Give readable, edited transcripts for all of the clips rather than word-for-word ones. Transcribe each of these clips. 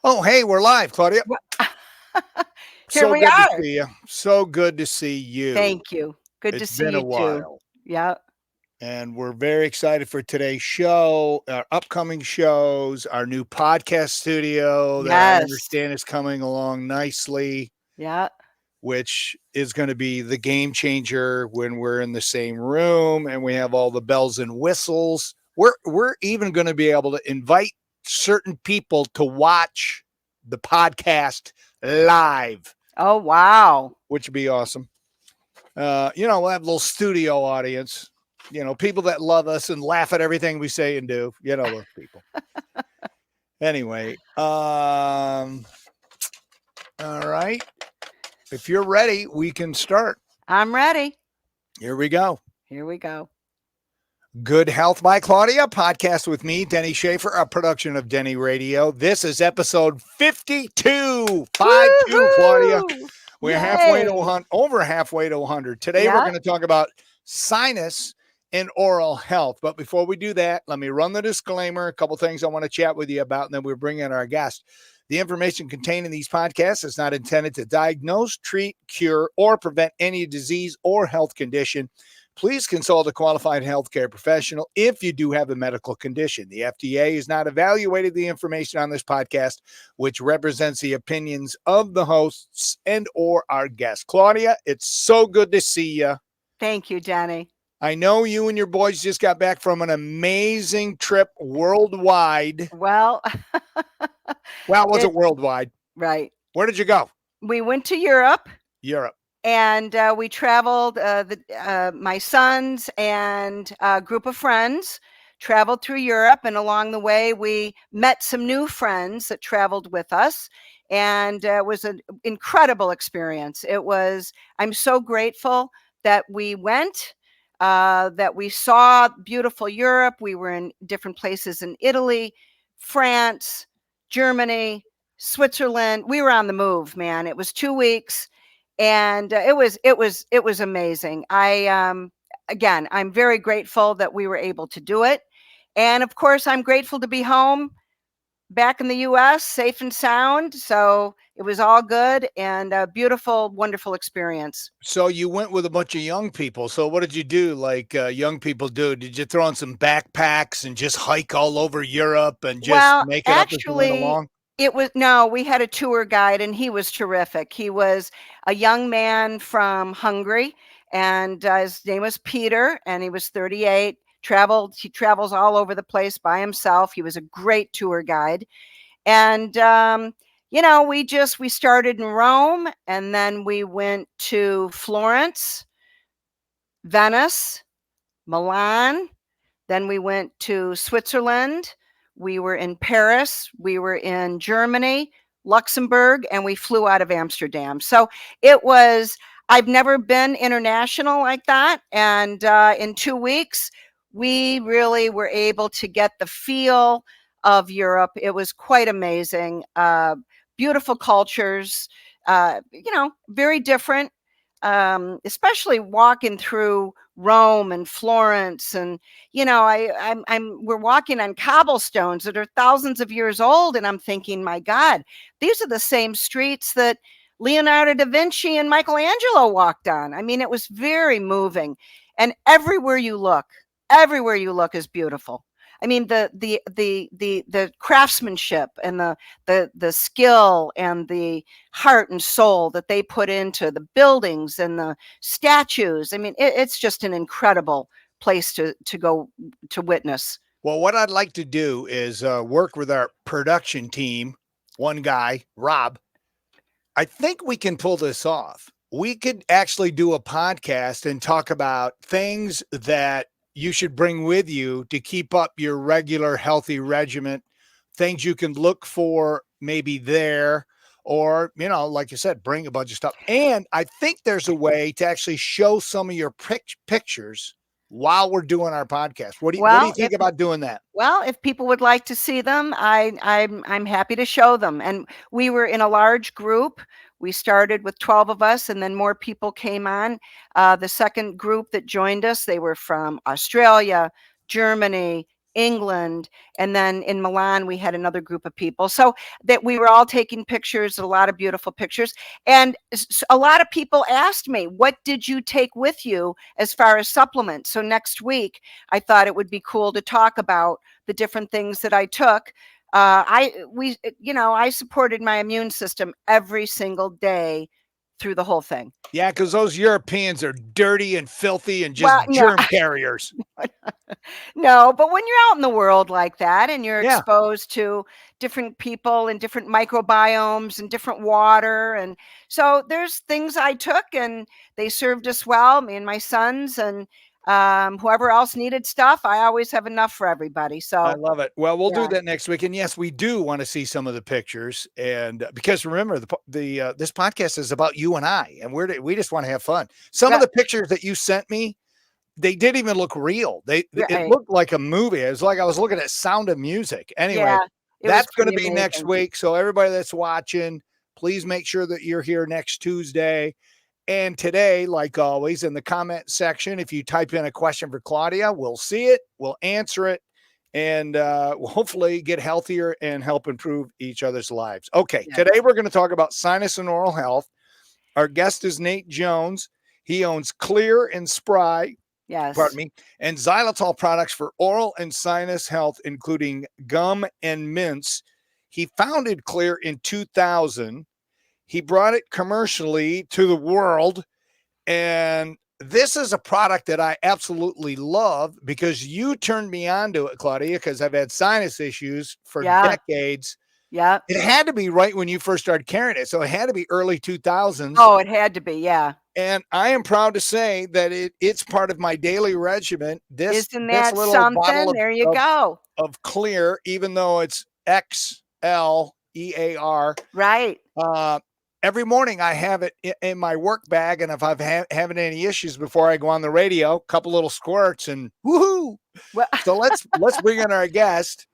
Oh, hey, we're live, Claudia. Here So we good to are. see you. So good to see you. Thank you. Good to It's see been a you too. while. Yeah. And we're very excited for today's show, our upcoming shows, our new podcast studio that I Yes. understand is coming along nicely, Yeah. which is going to be the game changer when we're in the same room and we have all the bells and whistles. We're even going to be able to invite certain people to watch the podcast live, Oh, wow. which would be awesome. We'll have a little studio audience, people that love us and laugh at everything we say and do, those people. Anyway, all right. If you're ready, we can start. I'm ready. Here we go. Here we go. Good Health by Claudia, podcast with me, Denny Schaefer, a production of Denny Radio. This is episode 52. 52, Claudia. Woo-hoo! We're halfway to Yay. 100, over halfway to 100. Today, we're Yeah. going to talk about sinus and oral health. But before we do that, let me run the disclaimer, a couple things I want to chat with you about, and then we'll bring in our guest. The information contained in these podcasts is not intended to diagnose, treat, cure, or prevent any disease or health condition. Please consult a qualified healthcare professional if you do have a medical condition. The FDA has not evaluated the information on this podcast, which represents the opinions of the hosts and or our guests. Claudia, it's so good to see you. Thank you, Denny. I know you and your boys just got back from an amazing trip worldwide. Well, Well, it wasn't worldwide. right. Where did you go? We went to Europe. Europe. And we traveled, my sons and a group of friends traveled through Europe. And along the way, we met some new friends that traveled with us. And it was an incredible experience. I'm so grateful that we went, that we saw beautiful Europe. We were in different places in Italy, France, Germany, Switzerland. We were on the move, man. It was 2 weeks. And it was amazing. Again, I'm very grateful that we were able to do it. And of course, I'm grateful to be home back in the US, safe and sound. So it was all good and a beautiful, wonderful experience. So you went with a bunch of young people. So what did you do like young people do? Did you throw on some backpacks and just hike all over Europe and just make it up as you went along? We had a tour guide and he was terrific. He was a young man from Hungary and his name was Peter and he was 38. He travels all over the place by himself. He was a great tour guide. And, we started in Rome and then we went to Florence, Venice, Milan. Then we went to Switzerland. We were in Paris, we were in Germany, Luxembourg, and we flew out of Amsterdam. So I've never been international like that. And in 2 weeks, we really were able to get the feel of Europe. It was quite amazing. Beautiful cultures, very different, especially walking through Rome and Florence and we're walking on cobblestones that are thousands of years old and I'm thinking, my God, these are the same streets that Leonardo da Vinci and Michelangelo walked on. I mean, it was very moving and everywhere you look is beautiful. I mean, the craftsmanship and the skill and the heart and soul that they put into the buildings and the statues. I mean, it's just an incredible place to go to witness. Well, what I'd like to do is work with our production team, one guy, Rob. I think we can pull this off. We could actually do a podcast and talk about things that you should bring with you to keep up your regular healthy regimen, things you can look for maybe there, or, like you said, bring a bunch of stuff. And I think there's a way to actually show some of your pictures while we're doing our podcast. What do you think about doing that? Well, if people would like to see them, I'm happy to show them. And we were in a large group. We started with 12 of us, and then more people came on. The second group that joined us, they were from Australia, Germany, England, and then in Milan we had another group of people. So that we were all taking pictures, a lot of beautiful pictures. And a lot of people asked me, what did you take with you as far as supplements? So next week I thought it would be cool to talk about the different things that I took. I supported my immune system every single day through the whole thing. Yeah, because those Europeans are dirty and filthy and just Well, no, germ carriers. no, but when you're out in the world like that and you're Yeah. exposed to different people and different microbiomes and different water, and so there's things I took and they served us well, me and my sons, and whoever else needed stuff, I always have enough for everybody. I So love it. Well, we'll do yeah, that next week. And yes, we do want to see some of the pictures. And because remember, this podcast is about you and I, and we just want to have fun. Some of right, the pictures that you sent me, they didn't even look real. It right. looked like a movie. It was like I was looking at Sound of Music. Anyway, Yeah, it was that's going to pretty be next amazing. week. So everybody that's watching, please make sure that you're here next Tuesday. And today, like always, in the comment section, if you type in a question for Claudia, we'll see it, we'll answer it, and we'll hopefully get healthier and help improve each other's lives. Okay, Yeah. today we're going to talk about sinus and oral health. Our guest is Nate Jones. He owns Xlear and Spry, Yes. and xylitol products for oral and sinus health, including gum and mints. He founded Xlear in 2000. He brought it commercially to the world. And this is a product that I absolutely love because you turned me on to it, Claudia, because I've had sinus issues for Yeah. decades. Yeah. It had to be right when you first started carrying it. So it had to be early 2000s. Oh, it had to be. Yeah. And I am proud to say that it's part of my daily regimen. Isn't This that little bottle something? There you of, go. of Xlear, even though it's XLEAR, Right. every morning I have it in my work bag, and if I'm having any issues before I go on the radio, a couple little squirts and woohoo. Well, So let's bring in our guest.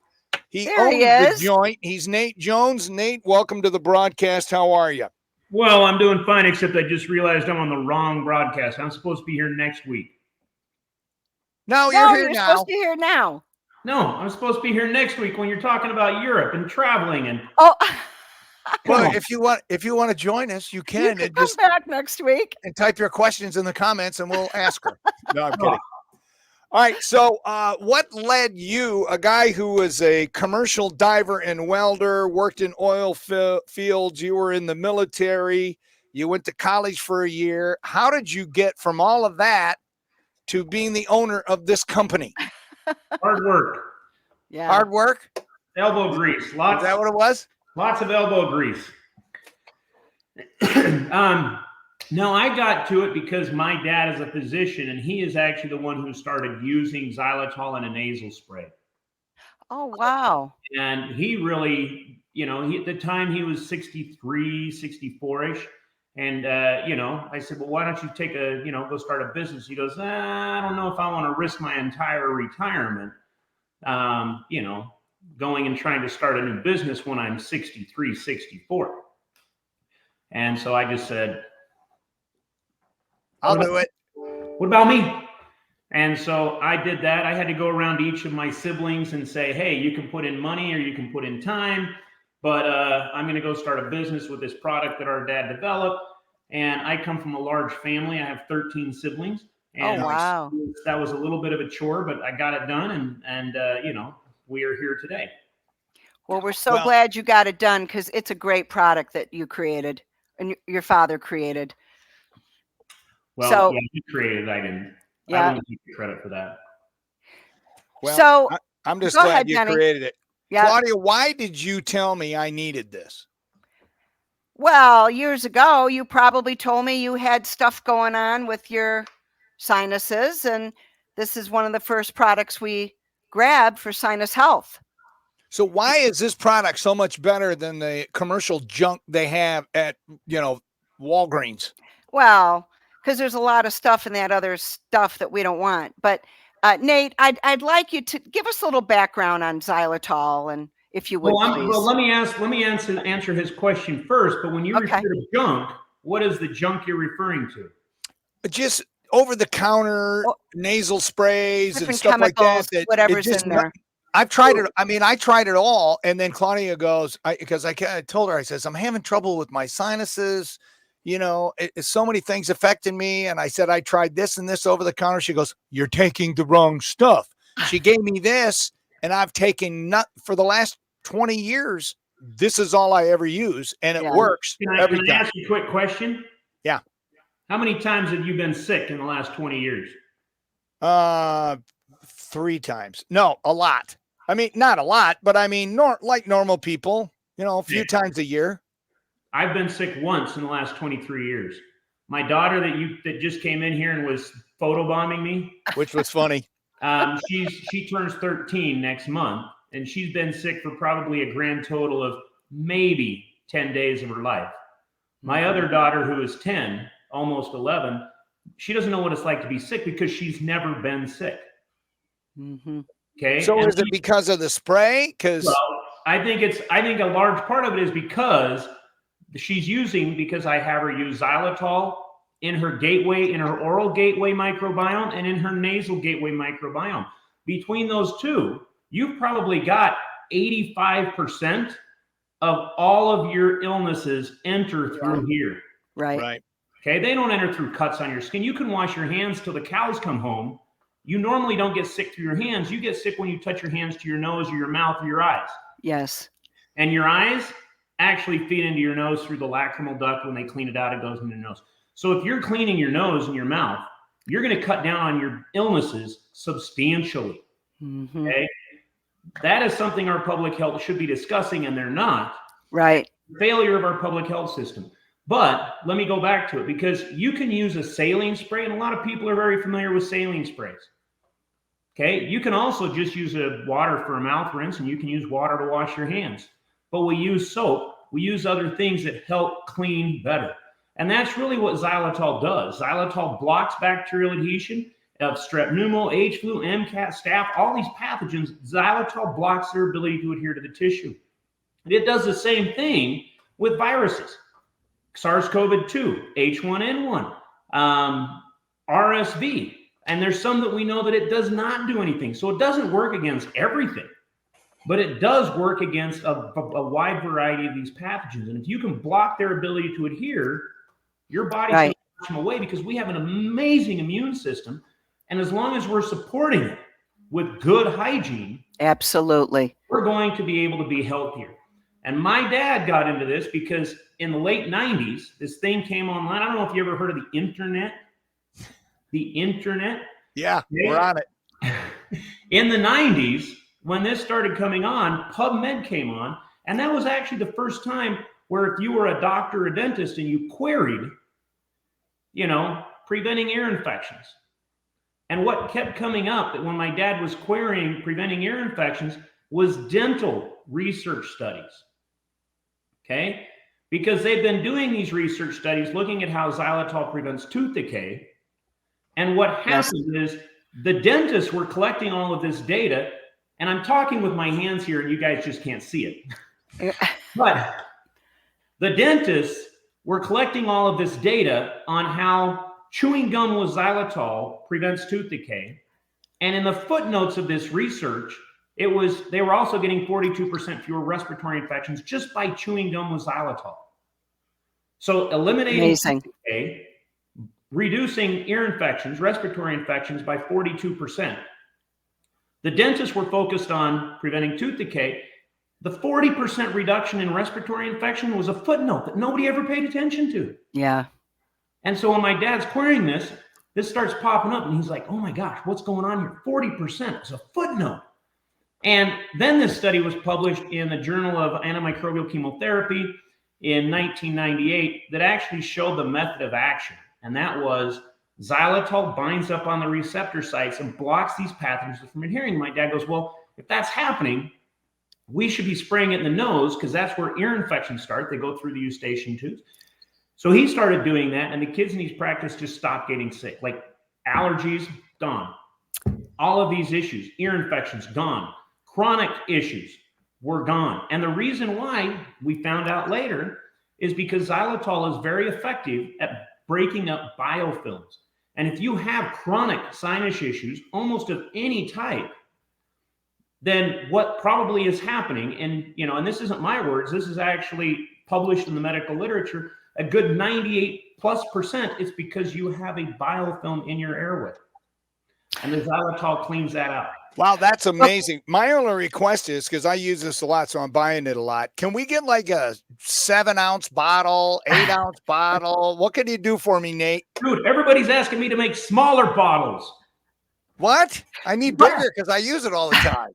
He there he owns the is. joint. He's Nate Jones. Nate, welcome to the broadcast. How are you? Well, I'm doing fine, except I just realized I'm on the wrong broadcast. I'm supposed to be here next week. No, No, you're here you're now. supposed to be here now. No, I'm supposed to be here next week when you're talking about Europe and traveling and Oh, Well, if you want to join us, you you can, can and come just back next week. and type your questions in the comments, and we'll ask her. No, I'm kidding. All right. So, what led you, a guy who was a commercial diver and welder, worked in oil fields, you were in the military, you went to college for a year. How did you get from all of that to being the owner of this company? hard work, Yeah. Hard work? elbow grease, Is that what it was? lots of elbow grease. No, I got to it because my dad is a physician, and he is actually the one who started using xylitol in a nasal spray. Oh, wow. And he really, at the time he was 63, 64-ish. And, I said, well, why don't you go start a business? He goes, I don't know if I want to risk my entire retirement, going and trying to start a new business when I'm 63, 64. And so I just said, I'll do it. what about me? And so I did that. I had to go around to each of my siblings and say, hey, you can put in money or you can put in time, but I'm going to go start a business with this product that our dad developed. And I come from a large family. I have 13 siblings. And Oh, wow. that was a little bit of a chore, but I got it done. And we are here today. Well, we're so glad you got it done because it's a great product that you created and your father created. Well, So, yeah, he created it. I didn't. Yeah. I wouldn't take the credit for that. Well, so I'm just go glad ahead, you Denny. created it. Yeah. Claudia, why did you tell me I needed this? Well, years ago, you probably told me you had stuff going on with your sinuses, and this is one of the first products we grabbed for sinus health. So why is this product so much better than the commercial junk they have at, Walgreens? Well, because there's a lot of stuff in that other stuff that we don't want. But Nate, I'd like you to give us a little background on xylitol if you would, please. Well, let me answer his question first. But when you refer answer his question first. But when you Okay. refer to junk, what is the junk you're referring to? Just over the counter nasal sprays and Different stuff like that. chemicals, whatever's just in there. I've tried it. I mean, I tried it all. And then Claudia goes, because I told her, I says, I'm having trouble with my sinuses. You know, it's so many things affecting me. And I said, I tried this and this over the counter. She goes, you're taking the wrong stuff. She gave me this, and I've taken for the last 20 years. This is all I ever use. And it works every time. Can I ask you a quick question? Yeah. How many times have you been sick in the last 20 years? 3 times. No, a lot. I mean, not a lot, but I mean, like normal people, you know, a few times a year. I've been sick once in the last 23 years. My daughter that just came in here and was photobombing me, which was funny. She turns 13 next month, and she's been sick for probably a grand total of maybe 10 days of her life. My other daughter, who is 10, almost 11, she doesn't know what it's like to be sick because she's never been sick. Okay. So is it because of the spray? Well, I think a large part of it is because because I have her use xylitol in her oral gateway microbiome and in her nasal gateway microbiome. Between those two, you've probably got 85% of all of your illnesses enter through here. Right. Okay. They don't enter through cuts on your skin. You can wash your hands till the cows come home. You normally don't get sick through your hands. You get sick when you touch your hands to your nose or your mouth or your eyes. Yes. And your eyes actually feed into your nose through the lacrimal duct. When they clean it out, it goes into your nose. So if you're cleaning your nose and your mouth, you're going to cut down on your illnesses substantially. Okay. That is something our public health should be discussing, and they're not. Right. Failure of our public health system. But let me go back to it, because you can use a saline spray, and a lot of people are very familiar with saline sprays. Okay. You can also just use water for a mouth rinse, and you can use water to wash your hands. But we use soap. We use other things that help clean better. And that's really what xylitol does. Xylitol blocks bacterial adhesion of strep pneumo, H flu, MCAT, staph, all these pathogens. Xylitol blocks their ability to adhere to the tissue. And it does the same thing with viruses. SARS-CoV-2, H1N1, RSV. And there's some that we know that it does not do anything. So it doesn't work against everything, but it does work against a wide variety of these pathogens. And if you can block their ability to adhere, your body's going to push them away, because we have an amazing immune system. And as long as we're supporting it with good hygiene, absolutely, we're going to be able to be healthier. And my dad got into this because in the late 90s, this thing came online. I don't know if you ever heard of the internet. The internet? Yeah, we're on it. In the 90s, when this started coming on, PubMed came on. And that was actually the first time where if you were a doctor or a dentist and you queried, preventing ear infections. And what kept coming up that when my dad was querying preventing ear infections was dental research studies. Okay? Because they've been doing these research studies looking at how xylitol prevents tooth decay. And what happened is the dentists were collecting all of this data, and I'm talking with my hands here and you guys just can't see it. But the dentists were collecting all of this data on how chewing gum with xylitol prevents tooth decay. And in the footnotes of this research, they were also getting 42% fewer respiratory infections just by chewing gum with xylitol. So eliminating tooth decay, reducing ear infections, respiratory infections by 42%. The dentists were focused on preventing tooth decay. The 40% reduction in respiratory infection was a footnote that nobody ever paid attention to. Yeah. And so when my dad's querying this starts popping up, and he's like, oh my gosh, what's going on here? 40% is a footnote. And then this study was published in the Journal of Antimicrobial Chemotherapy in 1998 that actually showed the method of action. And that was xylitol binds up on the receptor sites and blocks these pathogens from adhering. My dad goes, well, if that's happening, we should be spraying it in the nose, because that's where ear infections start. They go through the eustachian tubes. So he started doing that, and the kids in his practice just stopped getting sick. Like allergies, gone. All of these issues, ear infections, gone. Chronic issues, were gone. And the reason why, we found out later, is because xylitol is very effective at breaking up biofilms. And if you have chronic sinus issues, almost of any type, then what probably is happening, and and this isn't my words, this is actually published in the medical literature, a good 98+%, it's because you have a biofilm in your airway. And the xylitol cleans that out. Wow, that's amazing. My only request is, because I use this a lot, so I'm buying it a lot. Can we get like a 7-ounce bottle, 8-ounce bottle? What can you do for me, Nate? Dude, everybody's asking me to make smaller bottles. What? I need bigger because I use it all the time.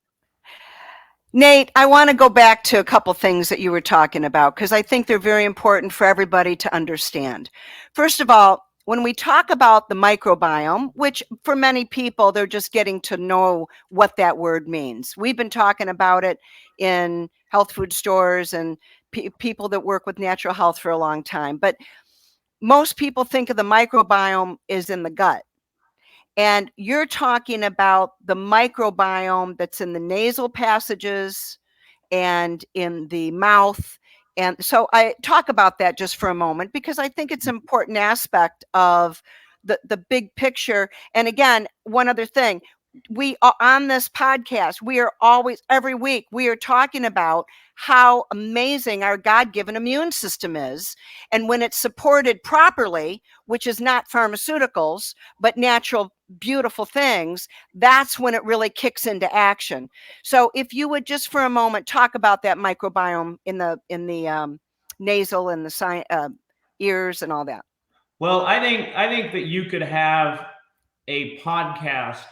Nate, I want to go back to a couple things that you were talking about, because I think they're very important for everybody to understand. First of all, when we talk about the microbiome, which for many people, they're just getting to know what that word means. We've been talking about it in health food stores and people that work with natural health for a long time. But most people think of the microbiome is in the gut. And you're talking about the microbiome that's in the nasal passages and in the mouth. And so I talk about that just for a moment, because I think it's an important aspect of the big picture. And again, one other thing, we are on this podcast, we are always, every week, we are talking about how amazing our God-given immune system is. And when it's supported properly, which is not pharmaceuticals, but natural, beautiful things, that's when it really kicks into action. So if you would just for a moment talk about that microbiome in the nasal and the ears and all that. Well, I think that you could have a podcast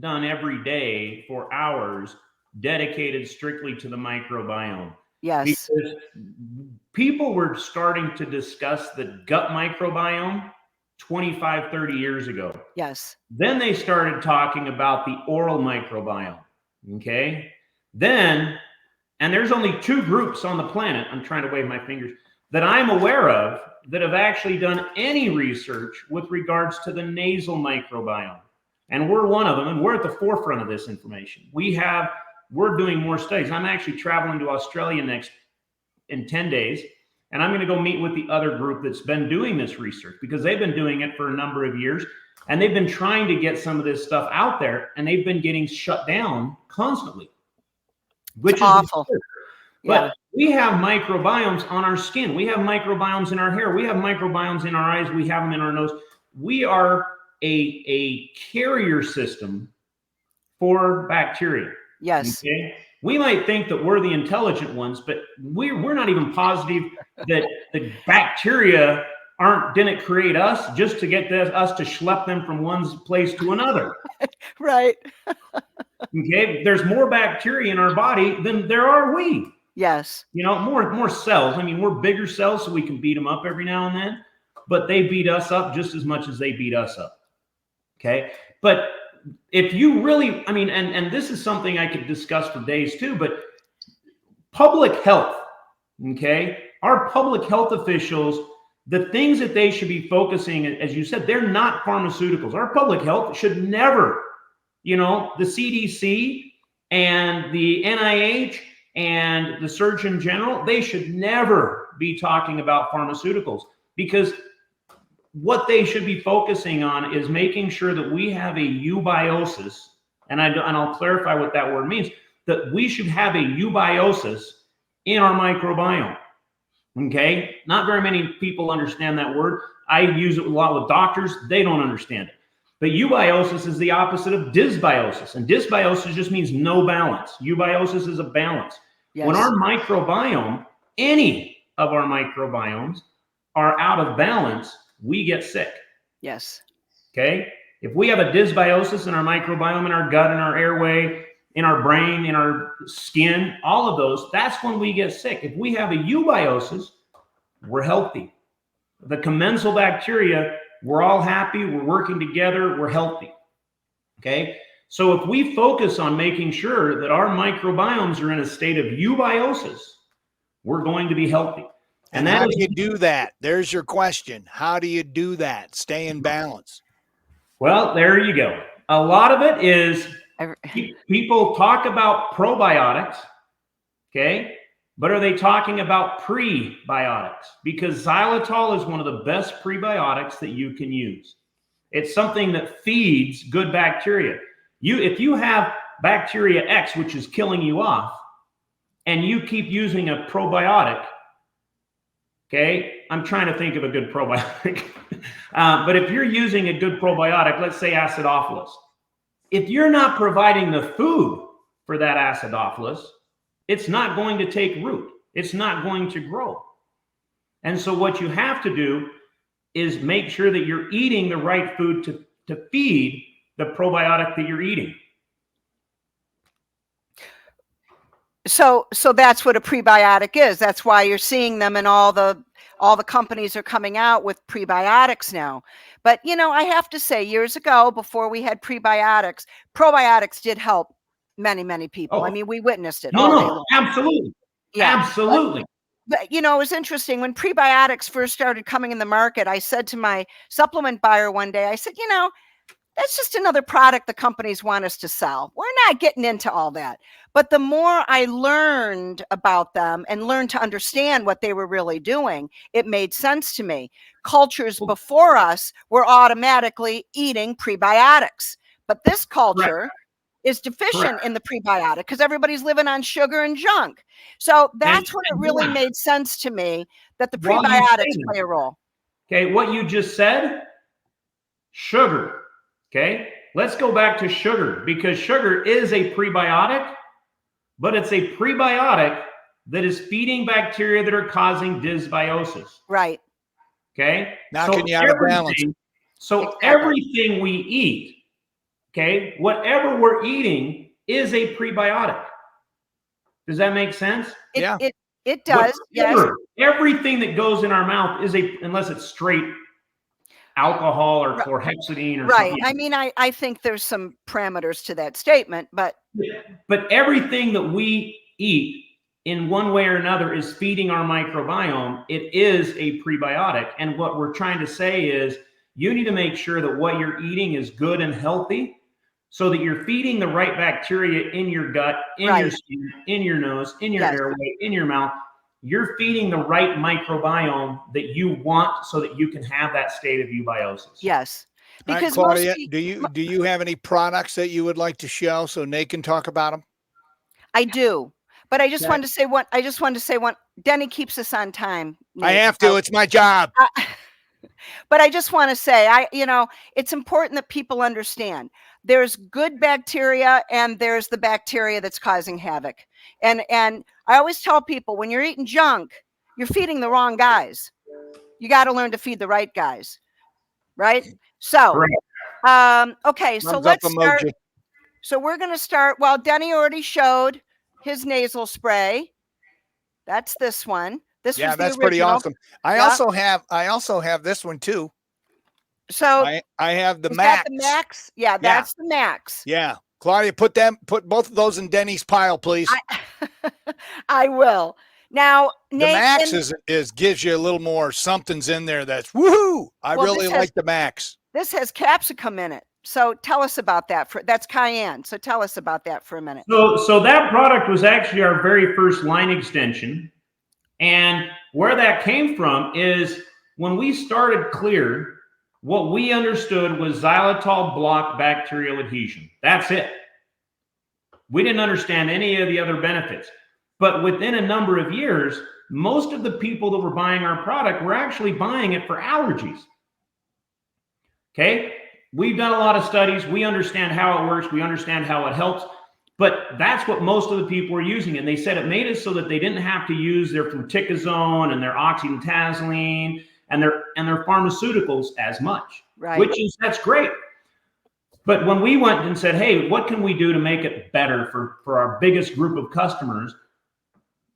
done every day for hours dedicated strictly to the microbiome. Yes. Because people were starting to discuss the gut microbiome 25, 30 years ago. Yes. Then they started talking about the oral microbiome. Okay. Then, and there's only 2 groups on the planet, I'm trying to wave my fingers, that I'm aware of that have actually done any research with regards to the nasal microbiome. And we're one of them, and we're at the forefront of this information. We're doing more studies. I'm actually traveling to Australia in 10 days, and I'm going to go meet with the other group that's been doing this research, because they've been doing it for a number of years, and they've been trying to get some of this stuff out there, and they've been getting shut down constantly, which is awful. But we have microbiomes on our skin. We have microbiomes in our hair. We have microbiomes in our eyes. We have them in our nose. We are a carrier system for bacteria. Yes. Okay? We might think that we're the intelligent ones, but we're not even positive that the bacteria didn't create us just to get us to schlep them from one place to another. Right. Okay. There's more bacteria in our body than there are we. Yes. More cells. I mean, we're bigger cells, so we can beat them up every now and then, but they beat us up just as much as they beat us up. Okay. But if you really, I mean, and this is something I could discuss for days too, but public health, okay, our public health officials, the things that they should be focusing, as you said, they're not pharmaceuticals. Our public health should never, the CDC and the NIH and the Surgeon General, they should never be talking about pharmaceuticals, because what they should be focusing on is making sure that we have a eubiosis, and I'll clarify what that word means, that we should have a eubiosis in our microbiome. Okay? Not very many people understand that word. I use it a lot with doctors. They don't understand it. But eubiosis is the opposite of dysbiosis, and dysbiosis just means no balance. Eubiosis is a balance. Yes. When our microbiome, any of our microbiomes, are out of balance, we get sick. Yes. Okay. If we have a dysbiosis in our microbiome, in our gut, in our airway, in our brain, in our skin, all of those, that's when we get sick. If we have a eubiosis, we're healthy. The commensal bacteria, we're all happy. We're working together. We're healthy. Okay. So if we focus on making sure that our microbiomes are in a state of eubiosis, we're going to be healthy. And how do you do that? There's your question. How do you do that? Stay in balance. Well, there you go. A lot of it is people talk about probiotics, Okay. But are they talking about prebiotics? Because xylitol is one of the best prebiotics that you can use. It's something that feeds good bacteria. If you have bacteria X, which is killing you off, and you keep using a probiotic, okay, I'm trying to think of a good probiotic. But if you're using a good probiotic, let's say acidophilus, if you're not providing the food for that acidophilus, it's not going to take root. It's not going to grow. And so what you have to do is make sure that you're eating the right food to feed the probiotic that you're eating. So that's what a prebiotic is. That's why you're seeing them in all the companies are coming out with prebiotics now. But, you know, I have to say, years ago, before we had prebiotics, probiotics did help many people. I mean, we witnessed it all day long. Absolutely. Yeah, absolutely. But, you know, it was interesting when prebiotics first started coming in the market. I said to my supplement buyer one day, I said, you know, that's just another product the companies want us to sell. We're not getting into all that. But the more I learned about them and learned to understand what they were really doing, it made sense to me. Cultures before us were automatically eating prebiotics. But this culture is deficient in the prebiotic because everybody's living on sugar and junk. So that's when it really made sense to me that the prebiotics play a role. Okay, what you just said, sugar. Okay, let's go back to sugar, because sugar is a prebiotic, but it's a prebiotic that is feeding bacteria that are causing dysbiosis. Right. Okay. Knocking you out of balance. So everything we eat, okay, whatever we're eating is a prebiotic. Does that make sense? It does. Yes. Everything that goes in our mouth is unless it's straight alcohol or chlorhexidine or something. I mean, I think there's some parameters to that statement, but everything that we eat in one way or another is feeding our microbiome. It is a prebiotic. And what we're trying to say is you need to make sure that what you're eating is good and healthy so that you're feeding the right bacteria in your gut, in your skin, in your nose, in your airway, in your mouth. You're feeding the right microbiome that you want so that you can have that state of eubiosis. Yes. Because Claudia, do you have any products that you would like to show so Nate can talk about them? I do. But I just wanted to say one. Denny keeps us on time, Nate. I have to. It's my job. But I just want to say, it's important that people understand there's good bacteria and there's the bacteria that's causing havoc. And I always tell people when you're eating junk, you're feeding the wrong guys. You got to learn to feed the right guys. Right. So, okay. So let's start. So we're going to start. Well, Denny already showed his nasal spray. That's this one. This was that's the pretty original. awesome. I also have this one too. So I have the is Max. that the Max? Yeah, that's the Max. Yeah. Claudia, put both of those in Denny's pile, please. I will. Now, the Nate, Max is gives you a little more something's in there that's woohoo. I really like the Max. This has capsicum in it. So tell us about that. That's cayenne. So tell us about that for a minute. So that product was actually our very first line extension. And where that came from is when we started Xlear, what we understood was xylitol blocked bacterial adhesion. That's it. We didn't understand any of the other benefits. But within a number of years, most of the people that were buying our product were actually buying it for allergies. Okay? We've done a lot of studies. We understand how it works. We understand how it helps. But that's what most of the people were using. And they said it made it so that they didn't have to use their fluticasone and their oxytazoline and their pharmaceuticals as much. Right. That's great. But when we went and said, hey, what can we do to make it better for our biggest group of customers?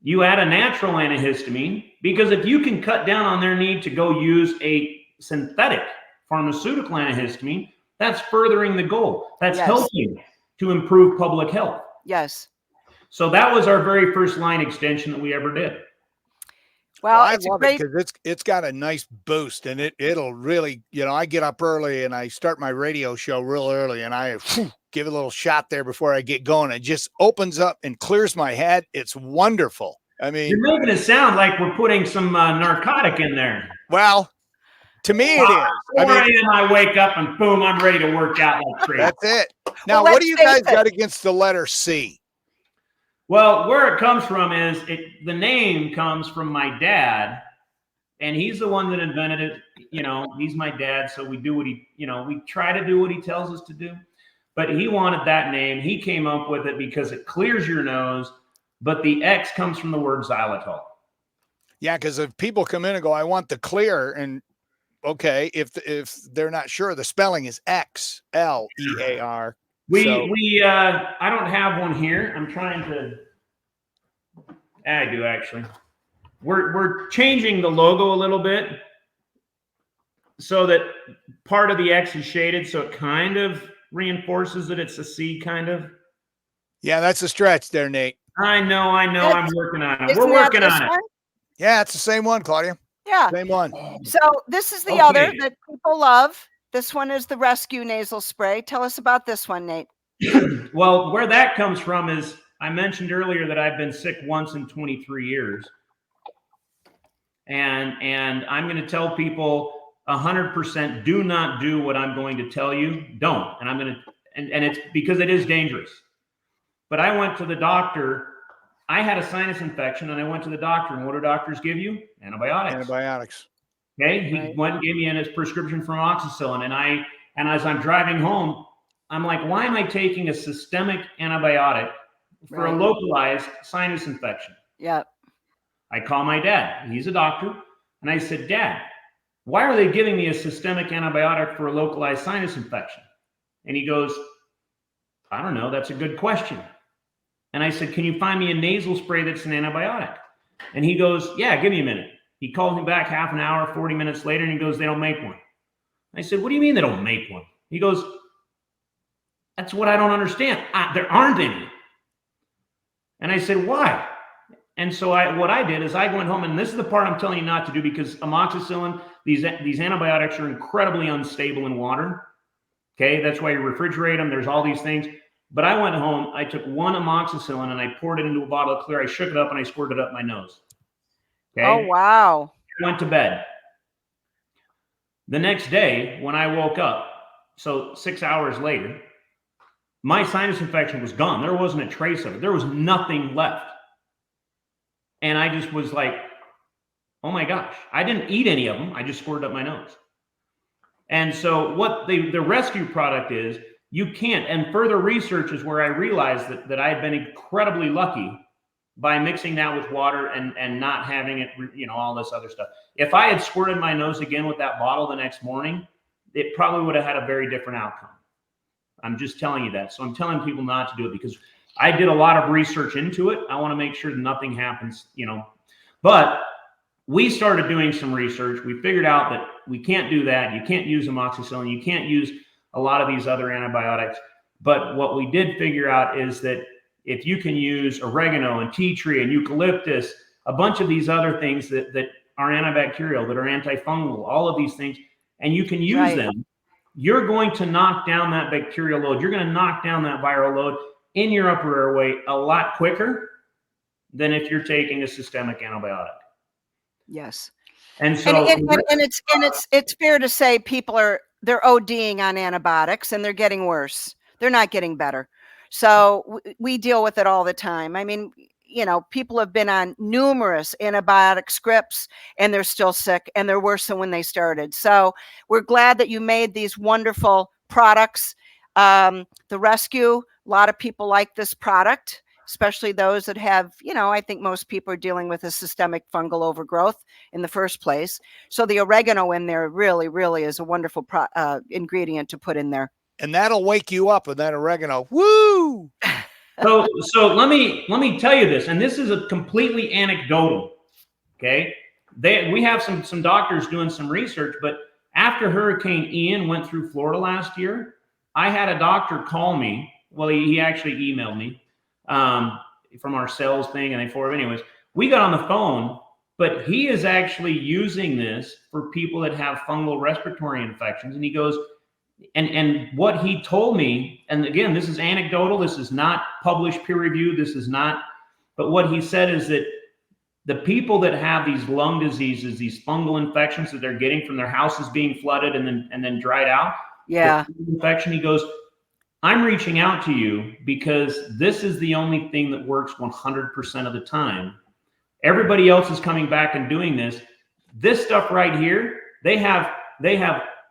You add a natural antihistamine, because if you can cut down on their need to go use a synthetic pharmaceutical antihistamine, that's furthering the goal. That's helping to improve public health. Yes. So that was our very first line extension that we ever did. Well, I it's a love it great. because it's got a nice boost, and it'll really, I get up early and I start my radio show real early, and I give it a little shot there before I get going. It just opens up and clears my head. It's wonderful. I mean, You're making it sound like we're putting some narcotic in there. well, to me it is. 4 a.m. I wake up and boom, I'm ready to work out like crazy. That's it. Now, Well, what do you guys let's face it. got against the letter C? Well, where it comes from is the name comes from my dad, and he's the one that invented it. He's my dad, so we do what we try to do what he tells us to do. But he wanted that name. He came up with it because it clears your nose, but the X comes from the word xylitol. Yeah, because if people come in and go, I want the clear, and okay, if they're not sure, the spelling is Xlear. I don't have one here. I'm trying to. I do actually. We're changing the logo a little bit so that part of the X is shaded, so it kind of reinforces that it's a C, kind of. Yeah, that's a stretch there, Nate. I know. I'm working on it. We're Isn't that working this on it. one? Yeah, it's the same one, Claudia. Yeah. Same one. So this is the Okay. other that people love. This one is the Rescue Nasal Spray. Tell us about this one, Nate. Well, where that comes from is I mentioned earlier that I've been sick once in 23 years. And I'm going to tell people 100% do not do what I'm going to tell you. Don't. And I'm going to, and it's because it is dangerous. But I went to the doctor. I had a sinus infection and I went to the doctor, and what do doctors give you? Antibiotics. Okay. He went and gave me his prescription for amoxicillin. And as I'm driving home, I'm like, why am I taking a systemic antibiotic for a localized sinus infection? Yeah. I call my dad. He's a doctor. And I said, Dad, why are they giving me a systemic antibiotic for a localized sinus infection? And he goes, I don't know. That's a good question. And I said, can you find me a nasal spray that's an antibiotic? And he goes, yeah, give me a minute. He called me back half an hour, 40 minutes later, and he goes, they don't make one. I said, what do you mean they don't make one? He goes, that's what I don't understand. There aren't any. And I said, why? And so what I did is I went home, and this is the part I'm telling you not to do, because amoxicillin, these antibiotics are incredibly unstable in water. Okay, that's why you refrigerate them. There's all these things. But I went home, I took one amoxicillin and I poured it into a bottle of clear. I shook it up and I squirted it up my nose. Okay. Oh, wow. I went to bed. The next day, when I woke up, so 6 hours later, my sinus infection was gone. There wasn't a trace of it. There was nothing left. And I just was like, oh my gosh, I didn't eat any of them. I just squirted up my nose. And so what the rescue product is, you can't. And further research is where I realized that I had been incredibly lucky by mixing that with water and not having it, all this other stuff. If I had squirted my nose again with that bottle the next morning, it probably would have had a very different outcome. I'm just telling you that. So I'm telling people not to do it because I did a lot of research into it. I want to make sure that nothing happens, But we started doing some research. We figured out that we can't do that. You can't use amoxicillin. You can't use a lot of these other antibiotics. But what we did figure out is that if you can use oregano and tea tree and eucalyptus, a bunch of these other things that are antibacterial, that are antifungal, all of these things, and you can use them, you're going to knock down that bacterial load. You're going to knock down that viral load in your upper airway a lot quicker than if you're taking a systemic antibiotic. Yes. And so it's fair to say they're ODing on antibiotics and they're getting worse. They're not getting better. So we deal with it all the time. I mean, people have been on numerous antibiotic scripts and they're still sick and they're worse than when they started. So we're glad that you made these wonderful products. The Rescue, a lot of people like this product, especially those that have, I think most people are dealing with a systemic fungal overgrowth in the first place. So the oregano in there really, really is a wonderful ingredient to put in there. And that'll wake you up with that oregano. Woo! So let me tell you this, and this is a completely anecdotal. Okay, we have some doctors doing some research, but after Hurricane Ian went through Florida last year, I had a doctor call me. Well, he actually emailed me from our sales thing, and they forwarded. Anyways, we got on the phone, but he is actually using this for people that have fungal respiratory infections. And he goes, and what he told me, and again, this is anecdotal, this is not published peer review, this is not, but what he said is that the people that have these lung diseases, these fungal infections that they're getting from their houses being flooded and then dried out, Yeah. infection, he goes, I'm reaching out to you because this is the only thing that works 100% of the time. Everybody else is coming back and doing this. This stuff right here, they have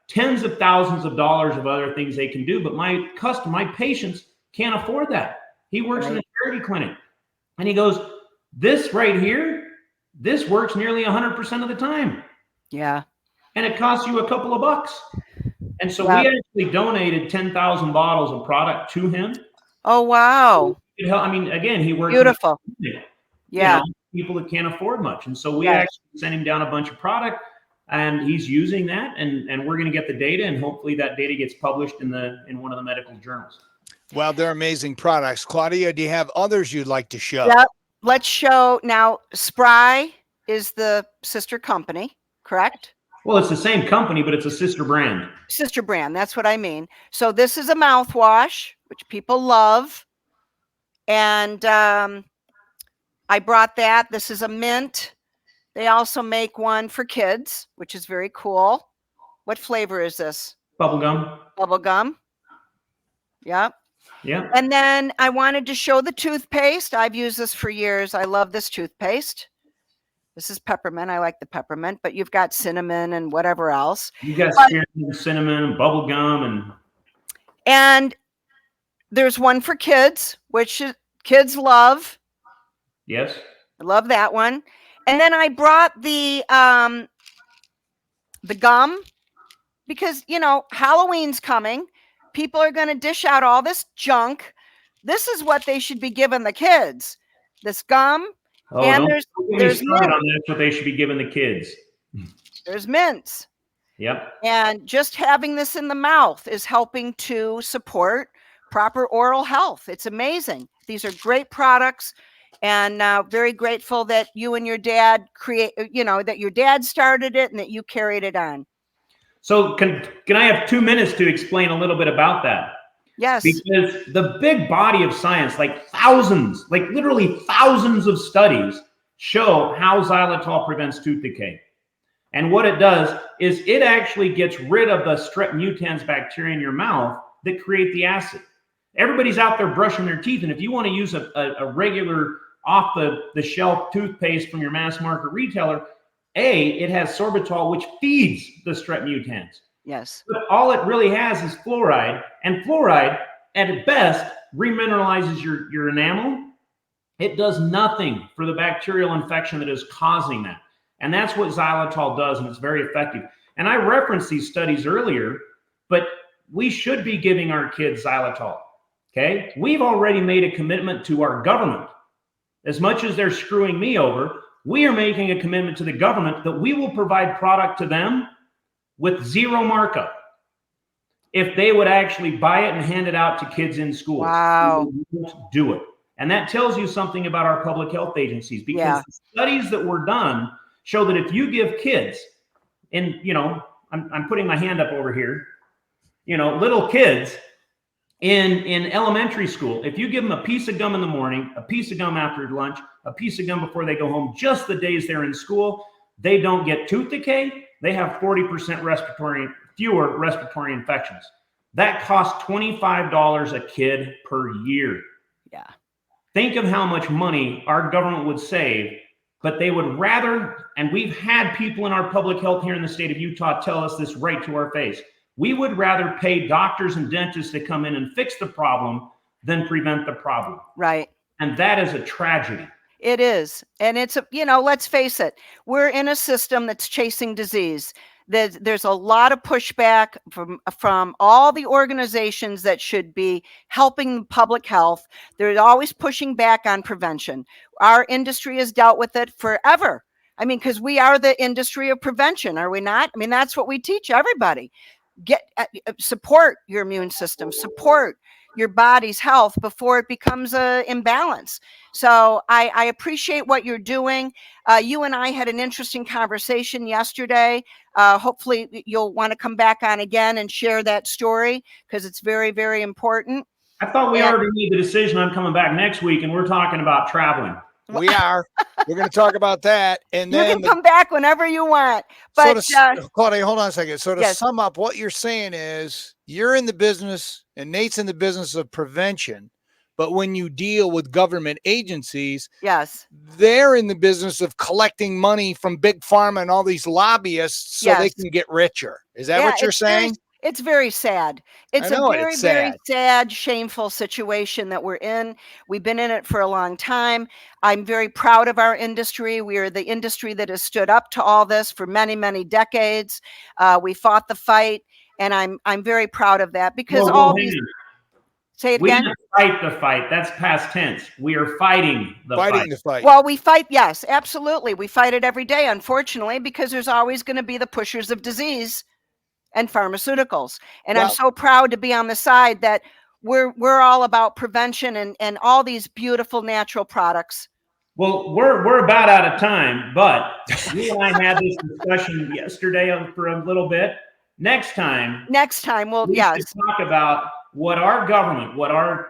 tens of thousands of dollars of other things they can do, but my patients can't afford that. He works in a charity clinic, and he goes, this right here, this works nearly 100% of the time. Yeah. And it costs you a couple of bucks. And so we actually donated 10,000 bottles of product to him. Oh, wow. I mean, again, he works Beautiful. Yeah. People that can't afford much. And so we actually sent him down a bunch of product, and he's using that, and we're going to get the data, and hopefully that data gets published in one of the medical journals. Well, they're amazing products. Claudia, do you have others you'd like to show? Yep. Let's show now. Spry is the sister company, correct? Well, it's the same company, but it's a sister brand. Sister brand. That's what I mean. So this is a mouthwash, which people love. And I brought that. This is a mint. They also make one for kids, which is very cool. What flavor is this? Bubblegum. Bubblegum. Yep. Yeah. And then I wanted to show the toothpaste. I've used this for years. I love this toothpaste. This is peppermint. I like the peppermint, but you've got cinnamon and whatever else. You got spearmint, cinnamon, and bubblegum, and there's one for kids, which kids love. Yes. I love that one. And then I brought the gum because, you know, Halloween's coming. People are going to dish out all this junk. This is what they should be giving the kids. This gum. Oh, and there's started on that's what they should be giving the kids. There's mints. Yep. And just having this in the mouth is helping to support proper oral health. It's amazing. These are great products, and very grateful that you and your dad that your dad started it and that you carried it on. So can I have 2 minutes to explain a little bit about that? Yes. Because the big body of science, literally thousands of studies, show how xylitol prevents tooth decay. And what it does is it actually gets rid of the strep mutans bacteria in your mouth that create the acid. Everybody's out there brushing their teeth, and if you want to use a regular off the shelf toothpaste from your mass market retailer, it has sorbitol, which feeds the strep mutans. Yes. But all it really has is fluoride, and fluoride at best remineralizes your enamel. It does nothing for the bacterial infection that is causing that. And that's what xylitol does, and it's very effective. And I referenced these studies earlier, but we should be giving our kids xylitol. Okay? We've already made a commitment to our government. As much as they're screwing me over, we are making a commitment to the government that we will provide product to them with zero markup if they would actually buy it and hand it out to kids in schools. Wow. We won't do it. And that tells you something about our public health agencies, because the studies that were done show that if you give kids, and I'm putting my hand up over here, little kids in elementary school, if you give them a piece of gum in the morning, a piece of gum after lunch, a piece of gum before they go home, just the days they're in school, they don't get tooth decay. They have 40% fewer respiratory infections. That costs $25 a kid per year. Yeah. Think of how much money our government would save, but they would rather, and we've had people in our public health here in the state of Utah tell us this right to our face, we would rather pay doctors and dentists to come in and fix the problem than prevent the problem. Right. And that is a tragedy. It is. And it's, let's face it, we're in a system that's chasing disease. There's a lot of pushback from all the organizations that should be helping public health. They're always pushing back on prevention. Our industry has dealt with it forever. I mean, because we are the industry of prevention, are we not? I mean, that's what we teach everybody. Support your immune system, support your body's health before it becomes a imbalance. So I appreciate what you're doing. You and I had an interesting conversation yesterday. Hopefully you'll want to come back on again and share that story, because it's very, very important. I thought we already made the decision. I'm coming back next week, and we're talking about traveling. We are. We're going to talk about that, and You then can come back whenever you want. But Claudia, hold on a second. So to yes. sum up, what you're saying is you're in the business, and Nate's in the business of prevention. But when you deal with government agencies, yes, they're in the business of collecting money from big pharma and all these lobbyists so they yes. can get richer. Is that what you're saying? It's very sad. It's a very, very sad, shameful situation that we're in. We've been in it for a long time. I'm very proud of our industry. We are the industry that has stood up to all this for many, many decades. We fought the fight, and I'm very proud of that, because all these. Say it again. We didn't fight the fight. That's past tense. We are fighting the fight. Well, we fight. Yes, absolutely. We fight it every day, unfortunately, because there's always going to be the pushers of disease and pharmaceuticals. And I'm so proud to be on the side that we're all about prevention and all these beautiful natural products. Well, we're about out of time, but you and I had this discussion yesterday for a little bit. Next time, we'll should talk about what our government, what our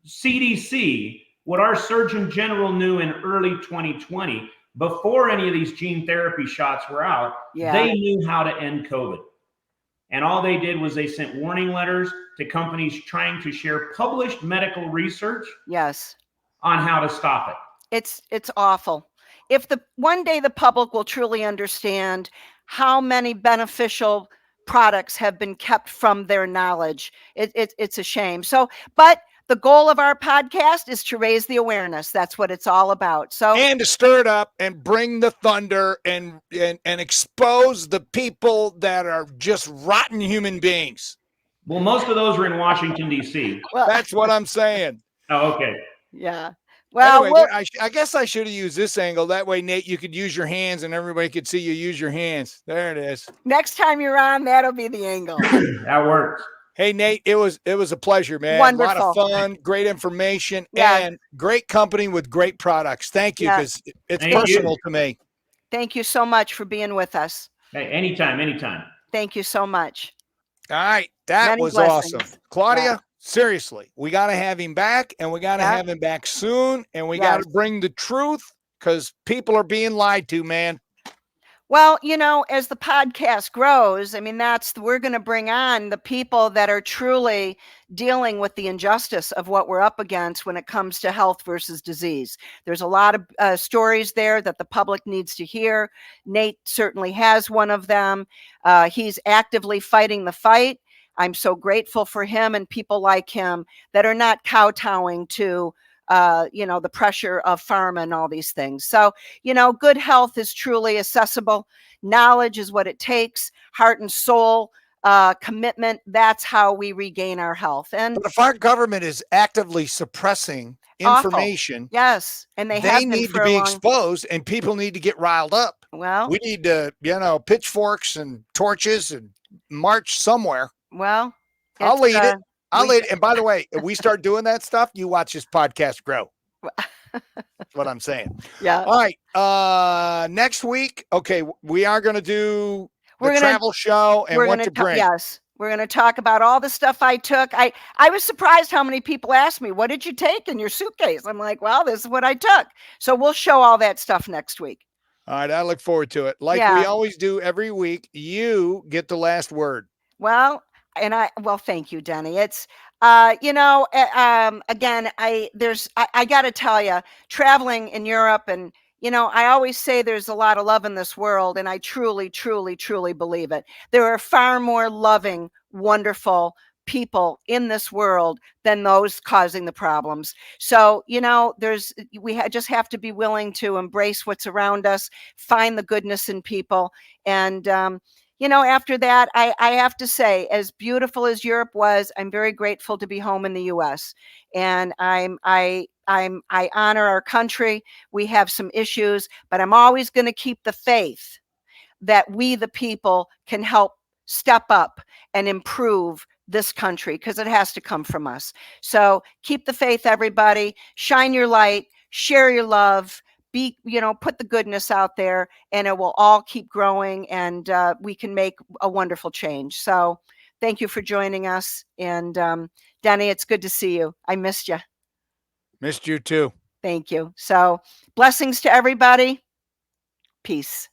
CDC, what our Surgeon General knew in early 2020, before any of these gene therapy shots were out. They knew how to end COVID. And all they did was they sent warning letters to companies trying to share published medical research on how to stop it. It's awful. If one day the public will truly understand how many beneficial products have been kept from their knowledge, it's a shame. So, but the goal of our podcast is to raise the awareness. That's what it's all about. So, and to stir it up and bring the thunder and expose the people that are just rotten human beings. Well, most of those are in Washington, D.C. Well, that's what I'm saying. Oh, okay. Yeah. Well, anyway, I guess I should have used this angle. That way, Nate, you could use your hands and everybody could see you use your hands. There it is. Next time you're on, that'll be the angle. That works. Hey, Nate, it was a pleasure, man. Wonderful. A lot of fun, great information, and great company with great products. Thank you, because it's personal to me. Thank you so much for being with us. Hey, anytime. Thank you so much. All right. That was awesome. Claudia, seriously, we got to have him back, and we got to have him back soon, and we got to bring the truth, because people are being lied to, man. Well, as the podcast grows, I mean, we're going to bring on the people that are truly dealing with the injustice of what we're up against when it comes to health versus disease. There's a lot of stories there that the public needs to hear. Nate certainly has one of them. He's actively fighting the fight. I'm so grateful for him and people like him that are not kowtowing to the pressure of pharma and all these things. So, good health is truly accessible. Knowledge is what it takes. Heart and soul commitment. That's how we regain our health. And but if our government is actively suppressing information, and they need to be exposed, and people need to get riled up. Well, we need to, pitchforks and torches and march somewhere. Well, I'll lead it. And by the way, if we start doing that stuff, you watch this podcast grow. That's what I'm saying. Yeah. All right. Next week, okay, we are going to do the travel show and what to bring. Yes. We're going to talk about all the stuff I took. I was surprised how many people asked me, what did you take in your suitcase? I'm like, well, this is what I took. So we'll show all that stuff next week. All right. I look forward to it. Like we always do every week, you get the last word. Well, thank you, Denny. It's, again, I got to tell you, traveling in Europe and, I always say there's a lot of love in this world, and I truly, truly, truly believe it. There are far more loving, wonderful people in this world than those causing the problems. So, we just have to be willing to embrace what's around us, find the goodness in people. And, after that, I have to say, as beautiful as Europe was, I'm very grateful to be home in the U.S. And I honor our country. We have some issues, but I'm always going to keep the faith that we, the people, can help step up and improve this country, because it has to come from us. So keep the faith, everybody. Shine your light, share your love, be, put the goodness out there, and it will all keep growing, and we can make a wonderful change. So thank you for joining us. And Denny, it's good to see you. I missed you. Missed you too. Thank you. So blessings to everybody. Peace.